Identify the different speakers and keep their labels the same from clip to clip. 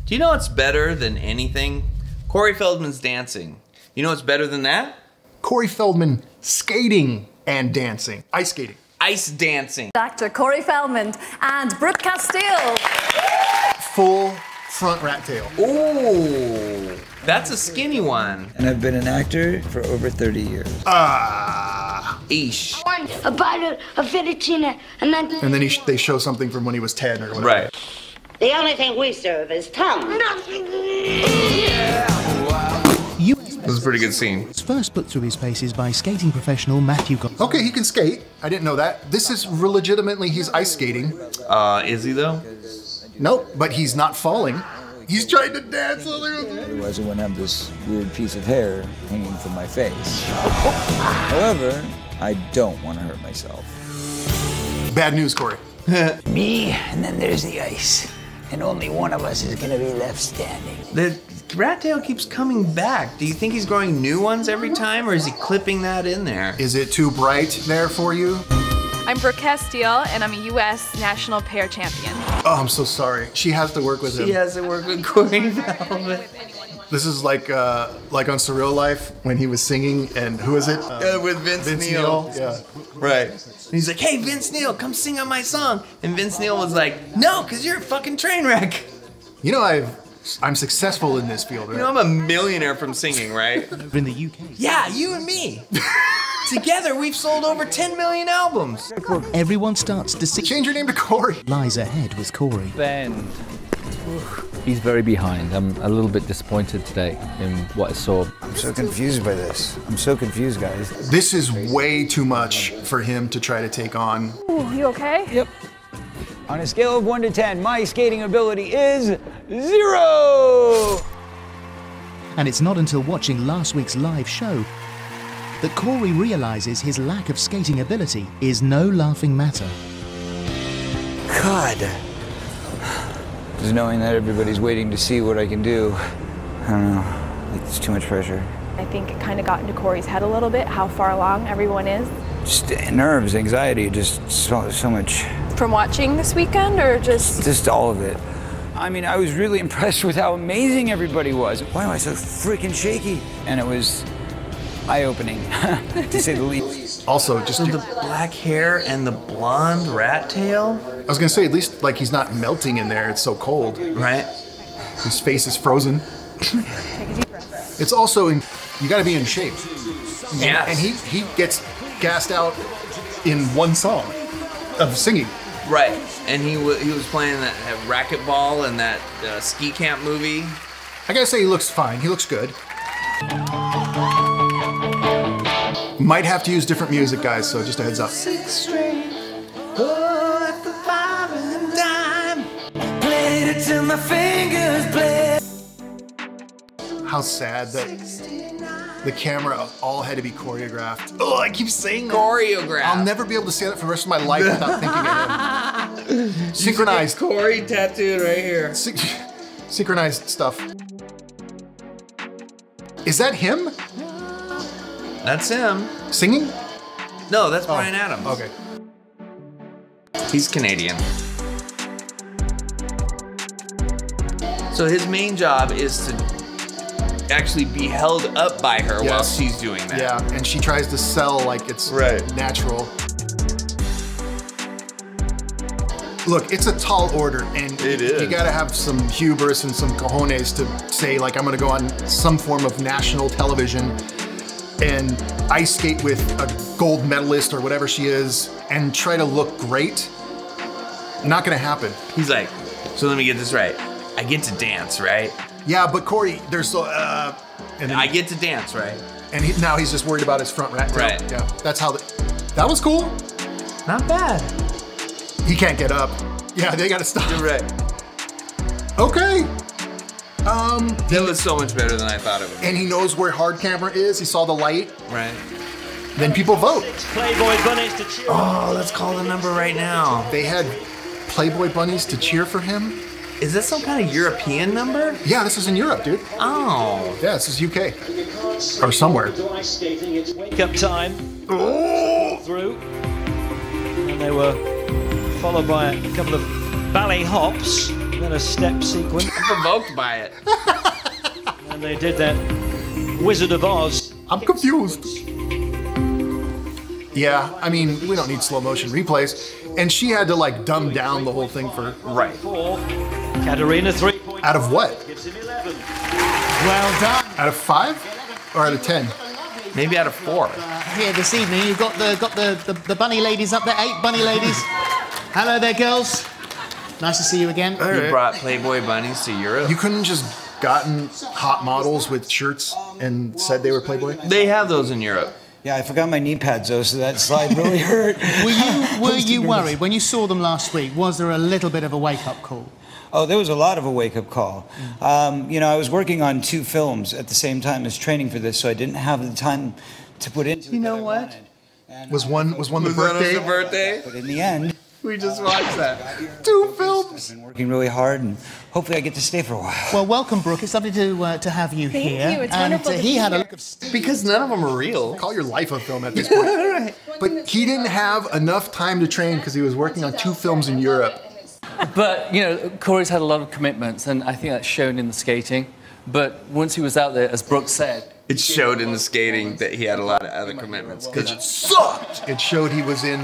Speaker 1: Do you know what's better than anything? Corey Feldman's dancing. You know what's better than that?
Speaker 2: Corey Feldman skating and dancing. Ice skating.
Speaker 1: Ice dancing.
Speaker 3: Actor Corey Feldman and Brooke Castile.
Speaker 2: Full front rat tail.
Speaker 1: Ooh, that's a skinny one.
Speaker 4: And I've been an actor for over 30 years.
Speaker 1: Eesh.
Speaker 5: A bottle of fettuccine, and then
Speaker 2: they show something from when he was 10 or whatever.
Speaker 1: Right.
Speaker 5: the only thing we serve is tongue.
Speaker 1: This is a pretty good scene.
Speaker 6: First put through his paces by skating professional Matthew Got.
Speaker 2: Okay, he can skate. I didn't know that. This is legitimately, he's ice skating.
Speaker 1: Is he though?
Speaker 2: Nope, but he's not falling. He's trying to dance.
Speaker 4: Otherwise I wouldn't have this weird piece of hair hanging from my face. However, I don't want to hurt myself.
Speaker 2: Bad news, Corey.
Speaker 4: Me, and then there's the ice. And only one of us is gonna be left standing.
Speaker 1: The rat tail keeps coming back. Do you think he's growing new ones every time, or is he clipping that in there?
Speaker 2: Is it too bright there for you?
Speaker 7: I'm Brooke Castile, and I'm a U.S. National Pair Champion.
Speaker 2: Oh, I'm so sorry. She has to work with him.
Speaker 1: She has to work with Corey Feldman.
Speaker 2: This is like on Surreal Life when he was singing, and who is it?
Speaker 1: With Vince Neil.
Speaker 2: Yeah.
Speaker 1: Right. And he's like, hey, Vince Neil, come sing on my song. And Vince Neil was like, no, because you're a fucking train wreck.
Speaker 2: You know, I'm successful in this field, right?
Speaker 1: You know, I'm a millionaire from singing, right?
Speaker 6: Over in the UK.
Speaker 1: Yeah, you and me. Together, we've sold over 10 million albums.
Speaker 6: Everyone starts to see.
Speaker 2: Change your name to Corey.
Speaker 6: Lies ahead with Corey.
Speaker 8: Ben. He's very behind. I'm a little bit disappointed today in what I saw.
Speaker 4: I'm so confused by this. I'm so confused, guys.
Speaker 2: This is way too much for him to try to take on.
Speaker 7: Ooh, you okay?
Speaker 4: Yep. On a scale of 1 to 10, my skating ability is 0!
Speaker 6: And it's not until watching last week's live show that Corey realizes his lack of skating ability is no laughing matter.
Speaker 4: God. Just knowing that everybody's waiting to see what I can do, I don't know, it's too much pressure.
Speaker 7: I think it kind of got into Corey's head a little bit, how far along everyone is.
Speaker 4: Just nerves, anxiety, just so much.
Speaker 7: From watching this weekend, or just?
Speaker 4: Just all of it. I mean, I was really impressed with how amazing everybody was. Why am I so freaking shaky? And it was eye-opening, to say the least.
Speaker 2: Also, just
Speaker 1: the black hair and the blonde rat tail.
Speaker 2: I was gonna say, at least like he's not melting in there. It's so cold,
Speaker 1: right?
Speaker 2: His face is frozen.
Speaker 7: Take a deep breath.
Speaker 2: It's also you got to be in shape.
Speaker 1: Yeah.
Speaker 2: And he gets gassed out in one song of singing.
Speaker 1: Right, and he was playing that racquetball in that ski camp movie.
Speaker 2: I gotta say, he looks fine. He looks good. Might have to use different music, guys, so just a heads up.
Speaker 1: 6th string, oh, at the 5 and dime. Played it till my fingers bled.
Speaker 2: How sad that the camera all had to be choreographed. Oh, I keep saying that.
Speaker 1: Choreographed.
Speaker 2: I'll never be able to say that for the rest of my life without thinking of him. Synchronized.
Speaker 1: Corey tattooed right here.
Speaker 2: Synchronized stuff. Is that him?
Speaker 1: That's him.
Speaker 2: Singing?
Speaker 1: No, that's Bryan Adams.
Speaker 2: Okay.
Speaker 1: He's Canadian. So his main job is to actually be held up by her while she's doing that.
Speaker 2: Yeah, and she tries to sell like it's natural. Look, it's a tall order, and
Speaker 1: it is.
Speaker 2: You gotta have some hubris and some cojones to say, like, I'm gonna go on some form of national television and ice skate with a gold medalist or whatever she is and try to look great. Not gonna happen.
Speaker 1: He's like, so let me get this right. I get to dance, right?
Speaker 2: Yeah, but Corey, there's so, and then,
Speaker 1: I get to dance, right?
Speaker 2: And now he's just worried about his front rat tail.
Speaker 1: Right.
Speaker 2: Yeah, that's how that was cool.
Speaker 1: Not bad.
Speaker 2: He can't get up. Yeah, they gotta stop.
Speaker 1: You're right.
Speaker 2: Okay.
Speaker 1: That was so much better than I thought it would be.
Speaker 2: And he knows where hard camera is. He saw the light.
Speaker 1: Right.
Speaker 2: Then people vote.
Speaker 9: Playboy bunnies to cheer.
Speaker 1: Oh, let's call the number right now.
Speaker 2: They had Playboy bunnies to cheer for him.
Speaker 1: Is this some kind of European number?
Speaker 2: Yeah, this is in Europe, dude.
Speaker 1: Oh.
Speaker 2: Yeah, this is UK. Or somewhere.
Speaker 9: Wake up time.
Speaker 2: Oh.
Speaker 9: Through. And they were followed by a couple of ballet hops. And then a step sequence.
Speaker 10: I'm provoked by it.
Speaker 9: And they did that Wizard of Oz.
Speaker 2: I'm confused. Yeah, I mean, we don't need slow motion replays. And she had to like dumb down the whole thing for...
Speaker 10: Right.
Speaker 9: Katerina 3 points.
Speaker 2: Out of what?
Speaker 9: Gives him 11.
Speaker 6: Well done.
Speaker 2: Out of 5? Or out of 10?
Speaker 10: Maybe out of 4.
Speaker 6: Here this evening, you've got the bunny ladies up there, 8 bunny ladies. Hello there, girls. Nice to see you again.
Speaker 10: You brought Playboy bunnies to Europe?
Speaker 2: You couldn't just gotten hot models with shirts and said they were Playboy?
Speaker 10: They have those in Europe.
Speaker 4: Yeah, I forgot my knee pads though, so that slide really hurt.
Speaker 6: Were you worried when you saw them last week? Was there a little bit of a wake-up call?
Speaker 4: Oh, there was a lot of a wake-up call. You know, I was working on 2 films at the same time as training for this, so I didn't have the time to put into it.
Speaker 10: You know what?
Speaker 2: Was one the birthday?
Speaker 10: The birthday?
Speaker 4: But in the end,
Speaker 10: we just watched that.
Speaker 2: 2 films.
Speaker 4: I've been working really hard, and hopefully I get to stay for a while.
Speaker 6: Well, welcome, Brooke. It's lovely to have you here.
Speaker 7: Thank you. It's
Speaker 6: and
Speaker 7: wonderful to
Speaker 6: he
Speaker 7: be
Speaker 6: had a
Speaker 7: here.
Speaker 6: look of...
Speaker 10: Because none of them are real.
Speaker 2: Call your life a film at this point. But he didn't have enough time to train because he was working on 2 films in Europe.
Speaker 11: But, you know, Corey's had a lot of commitments, and I think that's shown in the skating. But once he was out there, as Brooke said...
Speaker 10: It showed in the skating that he had a lot of other commitments, because it sucked!
Speaker 2: It showed he was in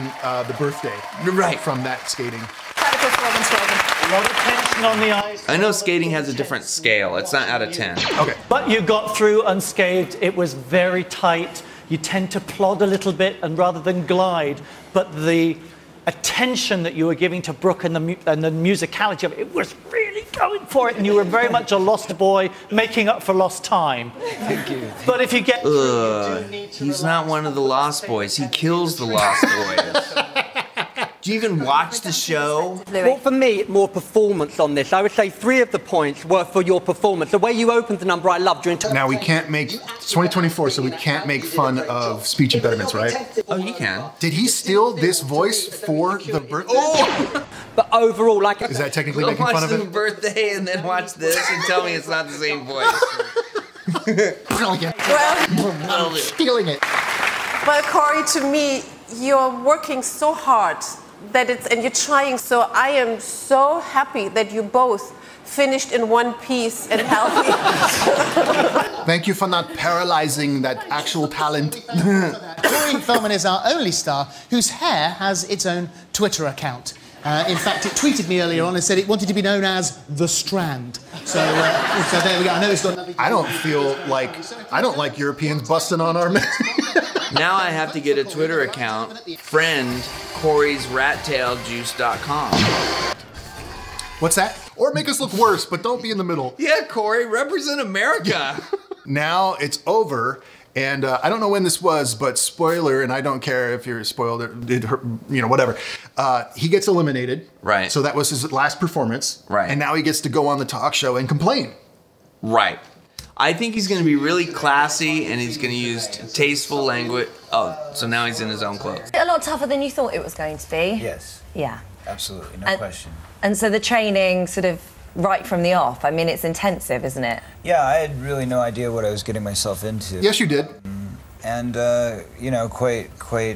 Speaker 2: The Birthday.
Speaker 10: Right.
Speaker 2: From that skating.
Speaker 9: A lot of tension on the ice.
Speaker 10: I know skating has a different scale. It's not out of 10.
Speaker 2: Okay.
Speaker 9: But you got through unscathed. It was very tight. You tend to plod a little bit and rather than glide. But the attention that you were giving to Brooke and the musicality of it, it was really going for it. And you were very much a lost boy making up for lost time.
Speaker 4: Thank you.
Speaker 9: But if you get...
Speaker 10: He's not one of the Lost Boys. He kills the Lost Boys. Do you even watch the show?
Speaker 12: Well, for me, more performance on this. I would say 3 of the points were for your performance. The way you opened the number, I loved your entire...
Speaker 2: Now we can't make... It's 2024, so we can't make fun of speech impediments, right?
Speaker 10: Oh, you can.
Speaker 2: Did he steal this voice for the birthday?
Speaker 10: Oh!
Speaker 12: But overall, like...
Speaker 2: Is that technically
Speaker 10: Go
Speaker 2: making fun of
Speaker 10: watch the
Speaker 2: it?
Speaker 10: birthday and then watch this and tell me it's not the same voice.
Speaker 2: Brilliant.
Speaker 3: Well,
Speaker 2: I'm stealing it.
Speaker 13: Well, Corey, to me, you're working so hard that and you're trying, so I am so happy that you both finished in one piece and healthy.
Speaker 2: Thank you for not paralyzing that actual talent.
Speaker 6: Corey Feldman is our only star whose hair has its own Twitter account. In fact, it tweeted me earlier on and said it wanted to be known as The Strand. So there we go. I know it's got nothing...
Speaker 2: I don't like Europeans busting on our men.
Speaker 10: Now I have to get a Twitter account. Friend Corey'sRatTailJuice.com.
Speaker 2: What's that? Or make us look worse, but don't be in the middle.
Speaker 10: Yeah, Corey, represent America.
Speaker 2: Now it's over. And I don't know when this was, but spoiler, and I don't care if you're spoiled or whatever. He gets eliminated.
Speaker 10: Right.
Speaker 2: So that was his last performance.
Speaker 10: Right.
Speaker 2: And now he gets to go on the talk show and complain.
Speaker 10: Right. I think he's going to be really classy and he's going to use tasteful language. Oh, so now he's in his own clothes.
Speaker 14: A lot tougher than you thought it was going to be.
Speaker 4: Yes.
Speaker 14: Yeah.
Speaker 4: Absolutely, no question.
Speaker 14: And so the training sort of right from the off, I mean, it's intensive, isn't it?
Speaker 4: Yeah, I had really no idea what I was getting myself into.
Speaker 2: Yes, you did.
Speaker 4: And you know, quite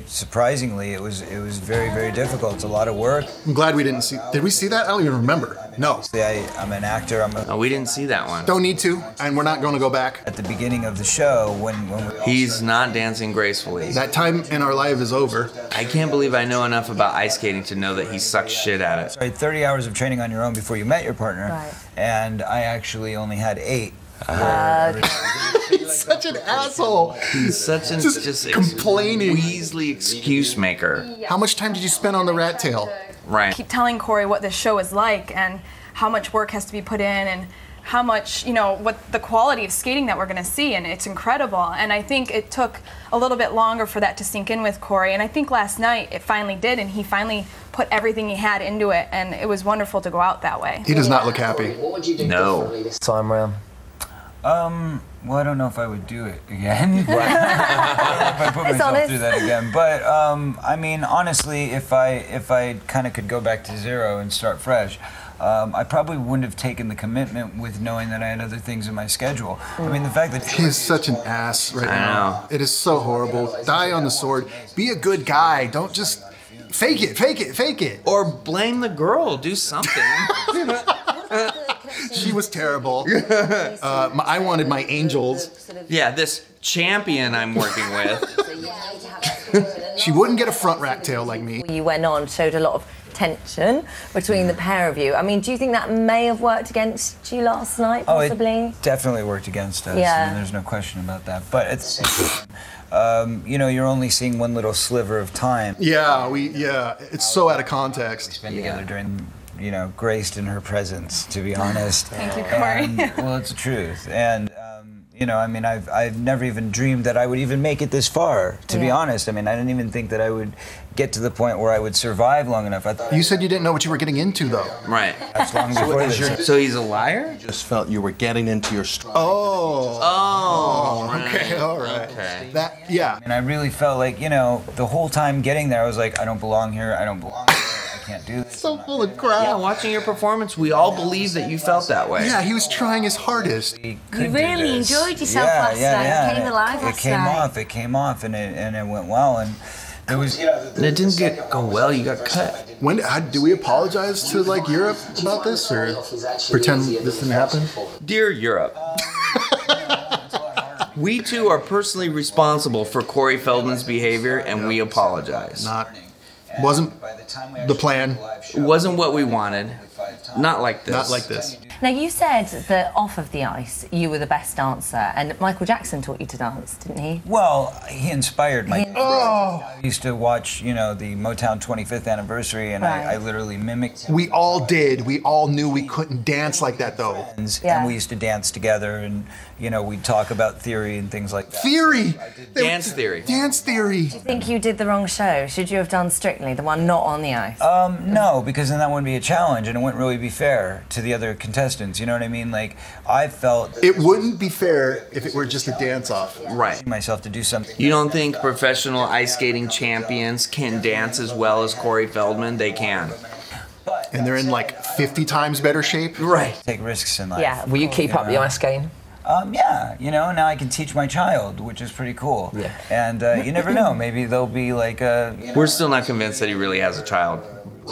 Speaker 4: surprisingly, it was very, very difficult. It's a lot of work.
Speaker 2: I'm glad we didn't see. Did we see that? I don't even remember. No.
Speaker 4: I'm an actor.
Speaker 10: No, we didn't see that one.
Speaker 2: Don't need to, and we're not going to go back.
Speaker 4: At the beginning of the show, when
Speaker 10: he's not dancing gracefully.
Speaker 2: That time in our life is over.
Speaker 10: I can't believe I know enough about ice skating to know that he sucks shit at it.
Speaker 4: Sorry, 30 hours of training on your own before you met your partner,
Speaker 14: right.
Speaker 4: And I actually only had 8.
Speaker 2: He's such an asshole.
Speaker 10: He's such an just
Speaker 2: complaining
Speaker 10: Weasley excuse maker.
Speaker 2: How much time did you spend on the rat tail?
Speaker 10: Right.
Speaker 7: Keep telling Corey what this show is like and how much work has to be put in and how much, what the quality of skating that we're going to see, and it's incredible. And I think it took a little bit longer for that to sink in with Corey, and I think last night it finally did, and he finally put everything he had into it, and it was wonderful to go out that way.
Speaker 2: He does not look happy.
Speaker 10: No.
Speaker 11: Time round.
Speaker 4: Well, I don't know if I would do it again. I don't know if I put myself through that again. But I mean, honestly, if I kind of could go back to 0 and start fresh, I probably wouldn't have taken the commitment with knowing that I had other things in my schedule. I mean, the fact that
Speaker 2: he is such an ass right now. It is so horrible. Die on the sword. Be a good guy. Don't just fake it. Or blame the girl. Do something. She was terrible. I wanted my angels.
Speaker 10: Yeah, this champion I'm working with.
Speaker 2: She wouldn't get a front rack tail like me.
Speaker 14: You went on, showed a lot of tension between the pair of you. I mean, do you think that may have worked against you last night, possibly?
Speaker 4: Oh, it definitely worked against us.
Speaker 14: Yeah.
Speaker 4: I mean, there's no question about that. But it's, you know, you're only seeing one little sliver of time.
Speaker 2: Yeah, it's so out of context.
Speaker 4: We spend together during, you know, graced in her presence, to be honest.
Speaker 7: Thank you, Corey.
Speaker 4: Well, it's the truth. And, you know, I mean, I've never even dreamed that I would even make it this far, to be honest. I mean, I didn't even think that I would get to the point where I would survive long enough. I thought
Speaker 2: you said you didn't know what you were getting into, though.
Speaker 10: Right.
Speaker 4: That's long before this.
Speaker 10: So he's a liar?
Speaker 15: You just felt you were getting into your stride.
Speaker 10: Oh,
Speaker 2: okay, all right.
Speaker 10: Okay.
Speaker 2: Yeah.
Speaker 4: And I really felt like, you know, the whole time getting there, I was like, I don't belong here, I don't belong here, I can't do this.
Speaker 2: So full of crap.
Speaker 10: Yeah, watching your performance, we all believe that you felt that way.
Speaker 2: Yeah, he was trying his hardest.
Speaker 14: You really enjoyed yourself last night. You came alive last night.
Speaker 4: It came off, and it went well, and it was.
Speaker 10: And it didn't go well. You got cut.
Speaker 2: When do we apologize to like Europe about this, or pretend this didn't happen?
Speaker 10: Dear Europe, we too are personally responsible for Corey Feldman's behavior, and we apologize.
Speaker 2: Wasn't the plan.
Speaker 10: It wasn't what we wanted. Not like this.
Speaker 2: Not like this.
Speaker 14: Now, you said that off of the ice, you were the best dancer, and Michael Jackson taught you to dance, didn't he?
Speaker 4: Well, he inspired my. I used to watch, you know, the Motown 25th anniversary, and I literally mimicked.
Speaker 2: We all did. We all knew we couldn't dance like that, though.
Speaker 4: And we used to dance together, and you know, we'd talk about theory and things like that.
Speaker 2: Theory.
Speaker 10: Dance theory.
Speaker 2: Dance theory.
Speaker 14: Do you think you did the wrong show? Should you have done Strictly, the one not on the ice?
Speaker 4: No, because then that wouldn't be a challenge, and it wouldn't really be fair to the other contestants. You know what I mean? Like, I felt
Speaker 2: it wouldn't be fair if it were just a dance-off.
Speaker 10: Right.
Speaker 4: Myself to do something.
Speaker 10: You don't think professional ice skating champions can dance as well as Corey Feldman? They can.
Speaker 2: And they're in like 50 times better shape?
Speaker 10: Right.
Speaker 4: Take risks in life.
Speaker 14: Yeah.
Speaker 16: Will you keep up the ice skating?
Speaker 4: Yeah, you know, now I can teach my child, which is pretty cool. Yeah. And you never know, maybe they'll be like a... You know,
Speaker 10: we're still not convinced that he really has a child.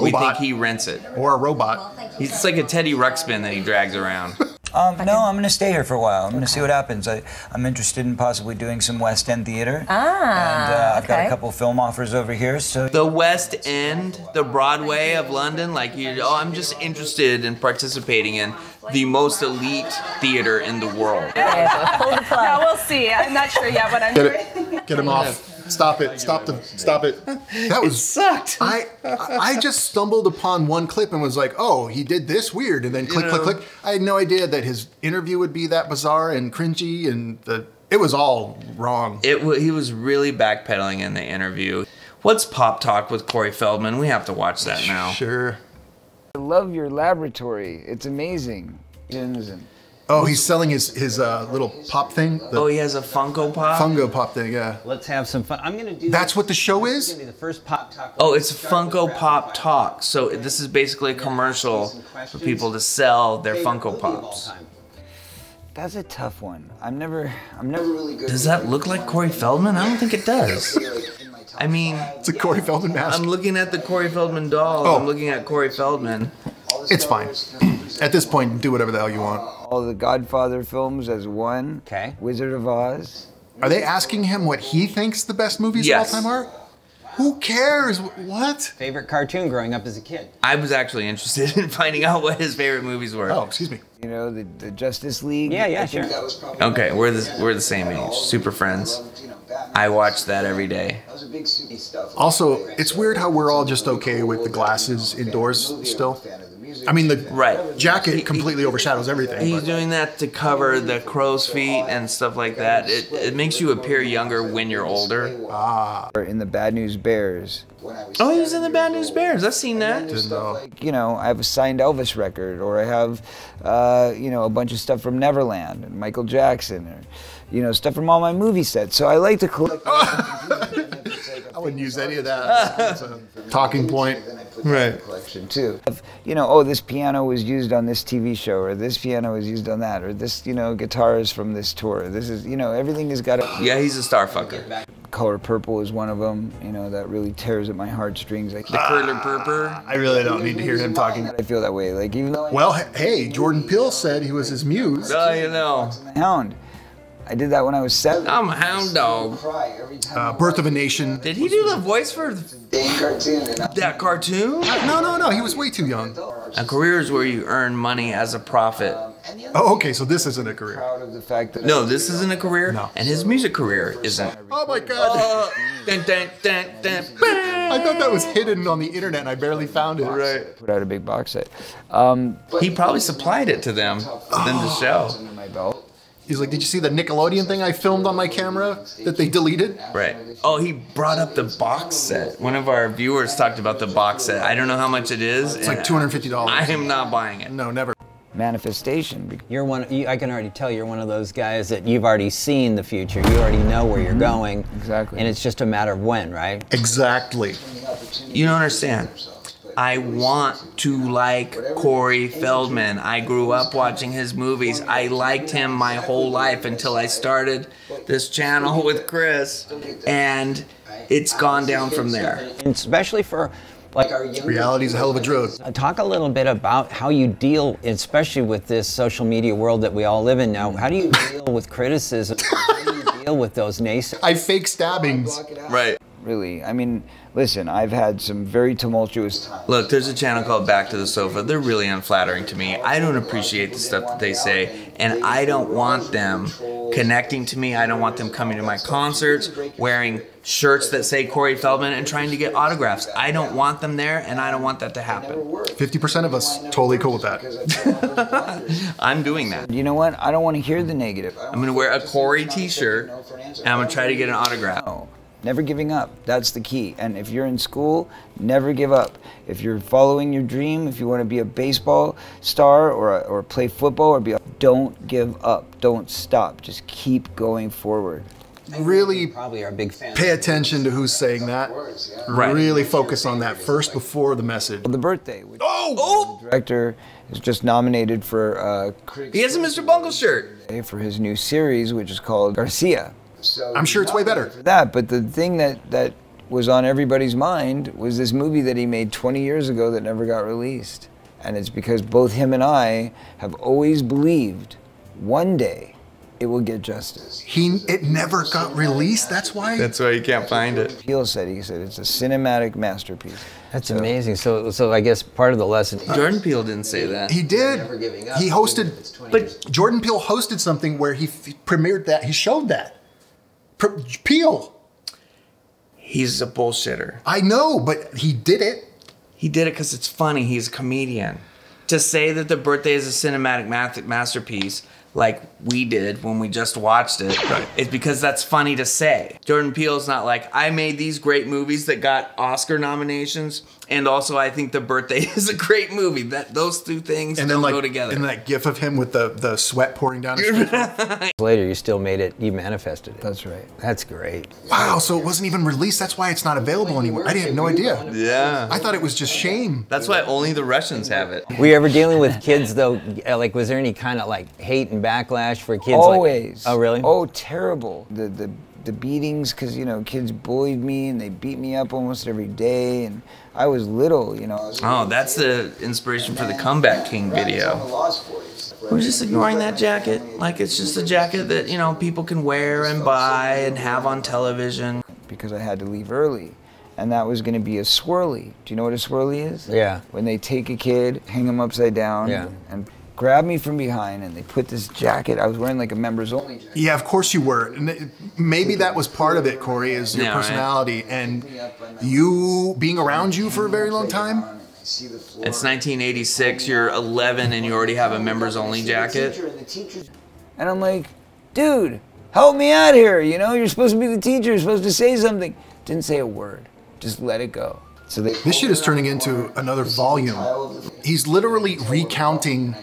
Speaker 10: We think he rents it.
Speaker 2: Or a robot.
Speaker 10: He's like a Teddy Ruxpin that he drags around.
Speaker 4: No, I'm going to stay here for a while. I'm going to see what happens. I'm interested in possibly doing some West End theater. And I've got a couple film offers over here. So
Speaker 10: the West End, the Broadway of London, like I'm just interested in participating in the most elite theater in the world.
Speaker 7: Yeah, we'll see. I'm not sure yet what I'm doing.
Speaker 2: Get him off. Stop it. Stop it. That was
Speaker 10: sucked.
Speaker 2: I just stumbled upon one clip and was like, oh, he did this weird, and then click. I had no idea that his interview would be that bizarre and cringy, and it was all wrong.
Speaker 10: He was really backpedaling in the interview. What's Pop Talk with Corey Feldman? We have to watch that now.
Speaker 2: Sure.
Speaker 4: I love your laboratory. It's amazing.
Speaker 2: Oh, he's selling his little pop thing?
Speaker 10: He has a Funko Pop?
Speaker 2: Funko Pop thing, yeah.
Speaker 15: Let's have some fun. I'm going to do
Speaker 2: That's what the show is?
Speaker 15: It's going to be the first Pop Talk.
Speaker 10: Oh, it's Funko Pop Talk. So this is basically a commercial for people to sell their Funko Pops.
Speaker 4: That's a tough one. I'm never really good.
Speaker 10: Does that look like Corey Feldman? I don't think it does. I mean,
Speaker 2: it's a Corey Feldman mask.
Speaker 10: I'm looking at the Corey Feldman doll. I'm looking at Corey Feldman.
Speaker 2: It's fine. At this point, do whatever the hell you want.
Speaker 4: All the Godfather films as one.
Speaker 15: Okay.
Speaker 4: Wizard of Oz.
Speaker 2: Are they asking him what he thinks the best movies of all time are? Who cares? What?
Speaker 15: Favorite cartoon growing up as a kid?
Speaker 10: I was actually interested in finding out what his favorite movies were.
Speaker 2: Oh, excuse me.
Speaker 4: You know, the Justice League?
Speaker 15: Yeah, sure.
Speaker 10: Okay, we're the same age. Super Friends. I watch that every day.
Speaker 2: Also, it's weird how we're all just okay with the glasses indoors still. I mean, the jacket completely overshadows everything.
Speaker 10: He's doing that to cover the crow's feet and stuff like that. It makes you appear younger when you're older.
Speaker 4: In the Bad News Bears.
Speaker 10: Oh, he was in the Bad News Bears. I've seen that.
Speaker 4: You know, I have a signed Elvis record, or I have, you know, a bunch of stuff from Neverland and Michael Jackson, or, you know, stuff from all my movie sets. So I like to collect.
Speaker 2: I wouldn't use any of that. It's a talking point. Right.
Speaker 4: Collection too. You know, oh, this piano was used on this TV show, or this piano was used on that, or this, you know, guitar is from this tour. This is, you know, everything has got a...
Speaker 10: Yeah, he's a star fucker.
Speaker 4: Color Purple is one of them, you know, that really tears at my heartstrings. Like,
Speaker 10: The Curler Purper.
Speaker 2: I really don't need to hear him talking.
Speaker 4: I feel that way, like even though.
Speaker 2: Well, hey, Jordan Peele said he was his muse.
Speaker 10: Oh, you know.
Speaker 4: Hound. I did that when I was 7.
Speaker 10: I'm a hound dog.
Speaker 2: Birth of a Nation.
Speaker 10: Did he do the voice for that cartoon?
Speaker 2: No, he was way too young.
Speaker 10: A career is where you earn money as a prophet.
Speaker 2: Oh, okay, so this isn't a career.
Speaker 10: No, this isn't a career, and his music career isn't.
Speaker 2: Oh my God.
Speaker 10: Dun, dun, dun, dun,
Speaker 2: I thought that was hidden on the internet and I barely found it.
Speaker 10: Right.
Speaker 4: Put out a big box set.
Speaker 10: He probably supplied it to them, then the show.
Speaker 2: He's like, did you see the Nickelodeon thing I filmed on my camera that they deleted?
Speaker 10: Right. Oh, he brought up the box set. One of our viewers talked about the box set. I don't know how much it is.
Speaker 2: It's like $250.
Speaker 10: I am not buying it.
Speaker 2: No, never.
Speaker 4: Manifestation.
Speaker 15: You're I can already tell you're one of those guys that you've already seen the future. You already know where you're going.
Speaker 4: Exactly.
Speaker 15: And it's just a matter of when, right?
Speaker 2: Exactly.
Speaker 10: You don't understand. I want to like Corey Feldman. I grew up watching his movies. I liked him my whole life until I started this channel with Chris, and it's gone down from there.
Speaker 15: And especially for like our young
Speaker 2: reality's a hell of a drug.
Speaker 15: Talk a little bit about how you deal, especially with this social media world that we all live in now. How do you deal with criticism? How do you deal with those naysayers?
Speaker 2: I fake stabbings.
Speaker 10: Right.
Speaker 4: Really, I mean, listen, I've had some very tumultuous times.
Speaker 10: Look, there's a channel called Back to the Sofa. They're really unflattering to me. I don't appreciate the stuff that they say, and I don't want them connecting to me. I don't want them coming to my concerts, wearing shirts that say Corey Feldman and trying to get autographs. I don't want them there, and I don't want that to happen.
Speaker 2: 50% of us totally cool with that.
Speaker 10: I'm doing that.
Speaker 4: You know what? I don't want to hear the negative.
Speaker 10: I'm going to wear a Corey t-shirt, and I'm going to try to get an autograph.
Speaker 4: No. Never giving up. That's the key. And if you're in school, never give up. If you're following your dream, if you want to be a baseball star or play football or don't give up. Don't stop. Just keep going forward.
Speaker 2: Really
Speaker 15: probably are big fans.
Speaker 2: Pay attention to who's saying that.
Speaker 10: Right.
Speaker 2: Really focus on that first before the message.
Speaker 4: The birthday. Which
Speaker 10: Oh!
Speaker 4: The director is just nominated for
Speaker 10: He has a Mr. Bungle shirt.
Speaker 4: For his new series, which is called Garcia.
Speaker 2: I'm sure it's way better.
Speaker 4: That, but the thing that was on everybody's mind was this movie that he made 20 years ago that never got released. And it's because both him and I have always believed one day it will get justice.
Speaker 2: It never got released, that's why?
Speaker 10: That's why you can't find it.
Speaker 4: He said it's a cinematic masterpiece.
Speaker 15: That's amazing. So I guess part of the lesson.
Speaker 10: Jordan Peele didn't say that.
Speaker 2: He did. He hosted, but Jordan Peele hosted something where he premiered that, he showed that. Peele.
Speaker 10: He's a bullshitter.
Speaker 2: I know, but he did it.
Speaker 10: He did it because it's funny. He's a comedian. To say that The Birthday is a cinematic masterpiece, like we did when we just watched it, is because that's funny to say. Jordan Peele's not like, I made these great movies that got Oscar nominations, and also I think The Birthday is a great movie. Those two things don't go together.
Speaker 2: And that gif of him with the sweat pouring down his face.
Speaker 15: Later, you still made it, you manifested it.
Speaker 4: That's right.
Speaker 15: That's great.
Speaker 2: Wow, so it wasn't even released. That's why it's not available anymore. I had no idea.
Speaker 10: Yeah.
Speaker 2: I thought it was just shame.
Speaker 10: That's why only the Russians have it.
Speaker 15: Were you ever dealing with kids, though? Like, was there any kind of, like, hate and backlash for kids?
Speaker 4: Always.
Speaker 15: Like, oh, really?
Speaker 4: Oh, terrible. The beatings, because, you know, kids bullied me and they beat me up almost every day. And I was little, you know.
Speaker 10: Oh, that's the inspiration for the Comeback King video. We're just ignoring that jacket. Like, it's just a jacket that, you know, people can wear and buy and have on television.
Speaker 4: Because I had to leave early. And that was going to be a swirly. Do you know what a swirly is?
Speaker 15: Yeah.
Speaker 4: When they take a kid, hang him upside down, and grab me from behind, and they put this jacket. I was wearing like a members only jacket.
Speaker 2: Yeah, of course you were. And maybe that was part of it, Corey, is your personality and you being around you for a very long time.
Speaker 10: It's 1986, you're 11 and you already have a members only jacket.
Speaker 4: And I'm like, dude, help me out here. You know, you're supposed to be the teacher. You're supposed to say something. Didn't say a word. Just let it go. So
Speaker 2: this shit is turning into another volume. He's literally recounting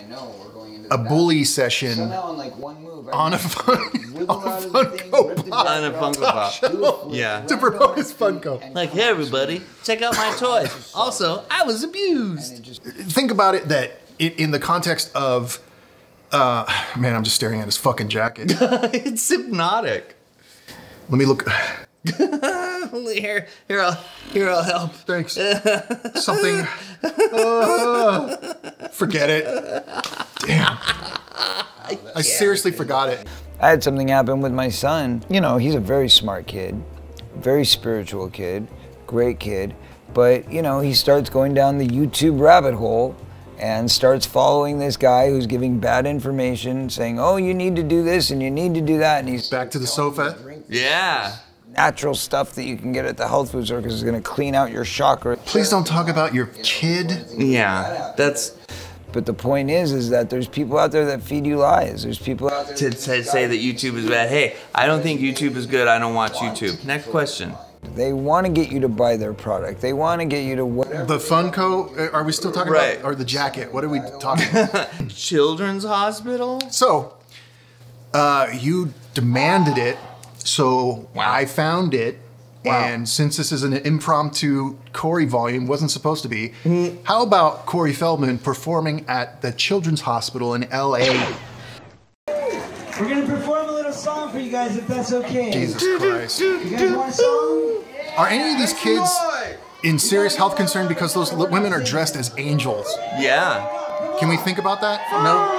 Speaker 2: a bully session on a Funko Pop.
Speaker 10: On a Funko Pop. Yeah.
Speaker 2: To promote his Funko.
Speaker 10: Like, hey everybody, check out my toys. Also, I was abused.
Speaker 2: Think about it that in the context of, man, I'm just staring at his fucking jacket.
Speaker 10: It's hypnotic.
Speaker 2: Let me look.
Speaker 10: Here I'll help.
Speaker 2: Thanks. Something. Forget it. Damn. I seriously forgot it.
Speaker 4: I had something happen with my son. You know, he's a very smart kid, very spiritual kid, great kid. But, you know, he starts going down the YouTube rabbit hole and starts following this guy who's giving bad information, saying, oh, you need to do this and you need to do that. And he's
Speaker 2: back to the sofa.
Speaker 10: Yeah.
Speaker 4: Natural stuff that you can get at the health food store because it's going to clean out your chakra.
Speaker 2: Please don't talk about your kid.
Speaker 10: Yeah, that's...
Speaker 4: But the point is that there's people out there that feed you lies. There's people out there
Speaker 10: to say that YouTube is bad. Hey, I don't think YouTube is good. I don't watch YouTube. Next question.
Speaker 4: They want to get you to buy their product. They want to get you to whatever.
Speaker 2: The Funko, are we still talking about, or the jacket? What are we talking about?
Speaker 10: Children's Hospital?
Speaker 2: So, you demanded it, so I found it. And since this is an impromptu Corey volume, wasn't supposed to be, how about Corey Feldman performing at the Children's Hospital in LA?
Speaker 16: We're gonna perform a little song for you guys if that's okay.
Speaker 2: Jesus Christ.
Speaker 16: You guys want a song?
Speaker 2: Are any of these kids in serious health concern because those women are dressed as angels?
Speaker 10: Yeah.
Speaker 2: Can we think about that? No?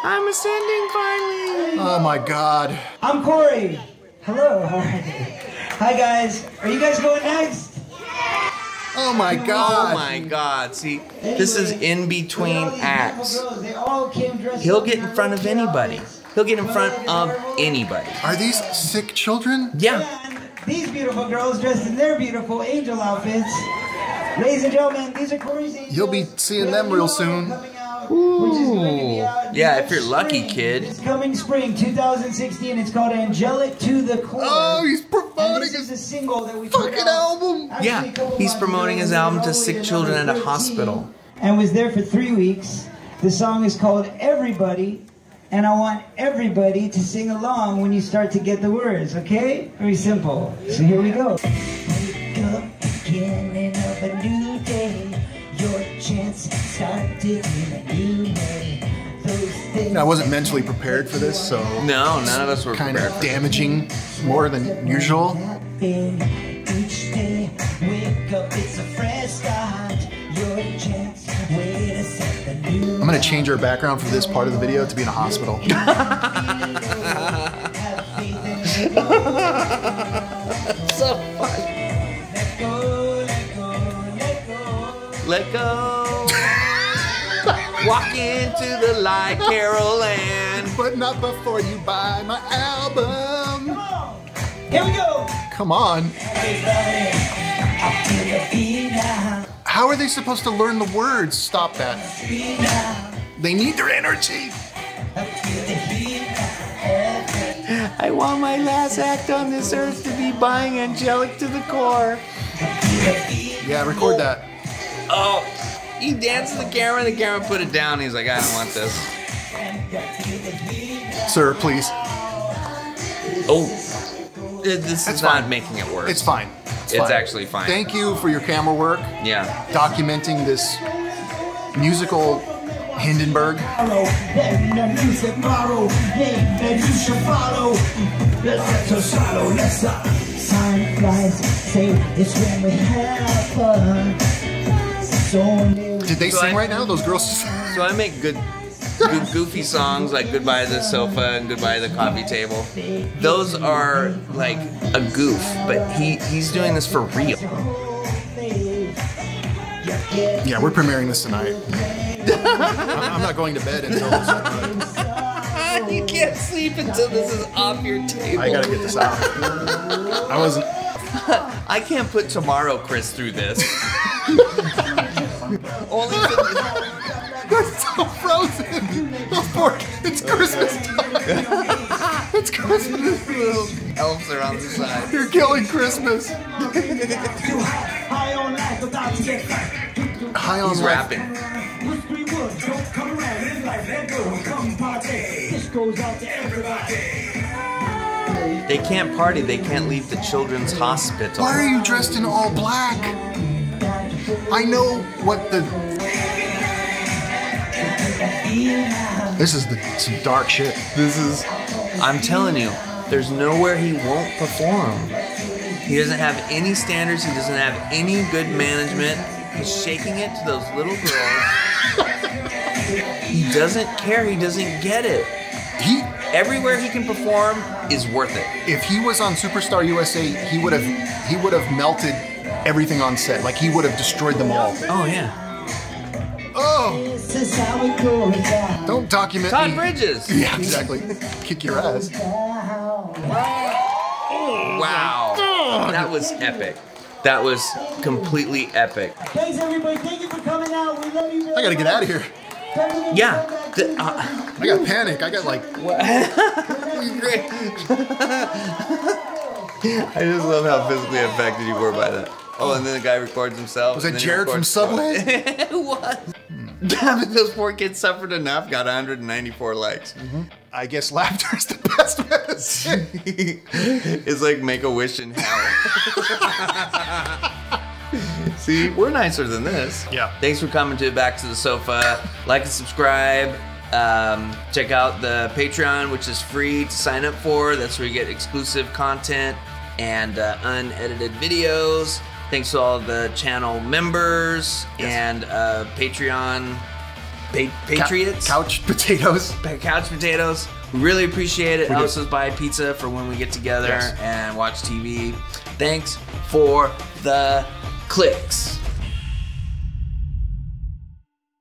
Speaker 16: I'm ascending finally.
Speaker 2: Oh my God.
Speaker 16: I'm Corey. Hello, how are you? Hi guys. Are you guys going next?
Speaker 2: Oh my God.
Speaker 10: Oh my God. See, this is in between acts.
Speaker 16: They all came dressed
Speaker 10: He'll get in front of anybody. He'll get in front of anybody.
Speaker 2: Are these sick children?
Speaker 10: Yeah.
Speaker 16: And these beautiful girls dressed in their beautiful angel outfits. Ladies and gentlemen, these are Corey's angels.
Speaker 2: You'll be seeing them real soon.
Speaker 10: Ooh. Yeah, if you're lucky, kid.
Speaker 16: It's coming spring 2016. It's called Angelic to the Core.
Speaker 2: Oh, he's promoting
Speaker 16: his single that we
Speaker 2: fucking album.
Speaker 10: Yeah, he's promoting his album to sick children at a hospital.
Speaker 16: And was there for 3 weeks. The song is called Everybody. And I want everybody to sing along when you start to get the words, okay? Very simple. So here we go. Wake up, beginning of a new day. Your chance started in a new way.
Speaker 2: I wasn't mentally prepared for this, so...
Speaker 10: No, none of us were
Speaker 2: kind
Speaker 10: prepared
Speaker 2: of damaging more than usual.
Speaker 16: Each day, wake up, it's a fresh start. Your chance, way to set the new.
Speaker 2: I'm gonna change our background for this part of the video to be in a hospital.
Speaker 10: So fun. Let go. Walk into the light, Carol Ann.
Speaker 2: But not before you buy my album.
Speaker 16: Come on. Here we go.
Speaker 2: Come on. How are they supposed to learn the words? Stop that. They need their energy.
Speaker 10: I want my last act on this earth to be buying Angelic to the Core.
Speaker 2: Yeah, record that.
Speaker 10: Oh, he danced to the camera put it down. He's like, I don't want this.
Speaker 2: Sir, please.
Speaker 10: Oh, this is not making it worse.
Speaker 2: It's fine.
Speaker 10: It's actually fine.
Speaker 2: Thank you for your camera work.
Speaker 10: Yeah.
Speaker 2: Documenting this musical Hindenburg. Did they sing right now? Those girls?
Speaker 10: So I make good goofy songs like Goodbye to the Sofa and Goodbye to the Coffee Table. Those are like a goof, but he's doing this for real.
Speaker 2: Yeah, we're premiering this tonight. I'm not going to bed until this.
Speaker 10: You can't sleep until this is off your table.
Speaker 2: I gotta get this out. I wasn't.
Speaker 10: I can't put Tomorrow Chris through this. Only
Speaker 2: It's so frozen. Oh, poor, it's Christmas time. It's Christmas.
Speaker 10: Little elves are on the side.
Speaker 2: You're killing Christmas.
Speaker 16: High on life, about to get
Speaker 2: High on
Speaker 10: He's
Speaker 2: life.
Speaker 10: rapping.
Speaker 16: This goes out to everybody.
Speaker 10: They can't party. They can't leave the children's hospital.
Speaker 2: Why are you dressed in all black? I know what the... This is some dark shit.
Speaker 10: This is... I'm telling you, there's nowhere he won't perform. He doesn't have any standards. He doesn't have any good management. He's shaking it to those little girls. He doesn't care. He doesn't get it. Everywhere he can perform is worth it.
Speaker 2: If he was on Superstar USA, he would have melted everything on set. Like he would have destroyed them all.
Speaker 10: Oh yeah.
Speaker 2: Oh! Don't document
Speaker 10: Todd
Speaker 2: me.
Speaker 10: Bridges.
Speaker 2: Yeah, exactly. Kick your ass.
Speaker 10: Wow. That was epic. That was completely epic.
Speaker 16: Thanks, everybody. Thank you for coming out. We love you.
Speaker 2: I gotta get out of here.
Speaker 10: Yeah.
Speaker 2: I got panic. I got like.
Speaker 10: Great. I just love how physically affected you were by that. Oh, and then the guy records himself.
Speaker 2: Was that Jared from Subway?
Speaker 10: It was. Damn it, those poor kids suffered enough. Got 194 likes.
Speaker 2: I guess laughter is the best medicine.
Speaker 10: It's like Make-A-Wish in hell. See, we're nicer than this.
Speaker 2: Yeah.
Speaker 10: Thanks for coming to Back to the Sofa. Like and subscribe. Check out the Patreon, which is free to sign up for. That's where you get exclusive content and unedited videos. Thanks to all the channel members and Patreon patriots.
Speaker 2: Couch potatoes.
Speaker 10: Couch potatoes. We really appreciate it. Helps us buy pizza for when we get together and watch TV. Thanks for the clicks.